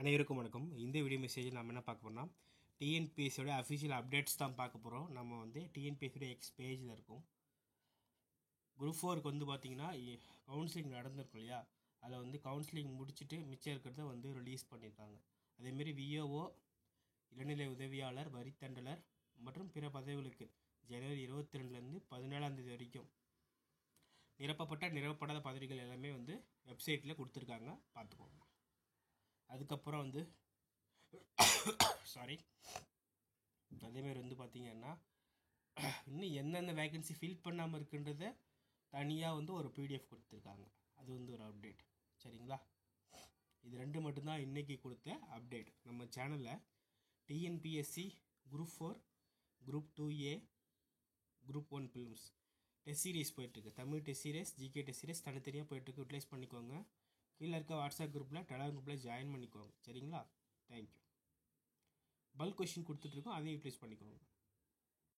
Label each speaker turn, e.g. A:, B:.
A: அனைவருக்கும் வணக்கம். இந்த வீடியோ மெசேஜில் நம்ம என்ன பார்க்க போகிறோம்னா டிஎன்பிஎஸ்சியோட அஃபிஷியல் அப்டேட்ஸ் தான் பார்க்க போகிறோம். நம்ம வந்து டிஎன்பிஎஸ்சியோட எக்ஸ் பேஜில் இருக்கும். குரூப் 4க்கு வந்து பார்த்திங்கன்னா கவுன்சிலிங் நடந்திருக்கும் இல்லையா, அதில் வந்து கவுன்சிலிங் முடிச்சுட்டு மிச்சம் இருக்கிறத வந்து ரிலீஸ் பண்ணியிருக்காங்க. அதேமாரி விஓஓ, இளநிலை உதவியாளர், வரித்தண்டலர் மற்றும் பிற பதவிகளுக்கு ஜனவரி 22லேருந்து 17 வரைக்கும் நிரப்பப்படாத பதவிகள் எல்லாமே வந்து வெப்சைட்டில் கொடுத்துருக்காங்க, பார்த்துக்கோங்க. அதுக்கப்புறம் வந்து அதேமாரி வந்து பார்த்திங்கன்னா இன்னும் எந்தெந்த வேக்கன்சி ஃபில் பண்ணாமல் இருக்குன்றத தனியாக வந்து ஒரு பிடிஎஃப் கொடுத்துருக்காங்க. அது வந்து ஒரு அப்டேட். சரிங்களா, இது ரெண்டு மட்டும்தான் இன்றைக்கி கொடுத்த அப்டேட். நம்ம சேனலில் TNPSC group 4, group 2A, group 1 prelims test series போயிட்டுருக்கு. Tamil test series, GK test series தனித்தனியாக போயிட்டுருக்கு. யூட்டிலைஸ் பண்ணிக்கோங்க. கீழே இருக்க வாட்ஸ்அப் குரூப்பில், டெலிகிராம் குரூப்பில் ஜாயின் பண்ணிக்கோங்க. சரிங்களா, தேங்க்யூ. பல்க் கொஷின் கொடுத்துட்ருக்கோம், அதையும் யூட்டிலைஸ் பண்ணிக்கோங்க.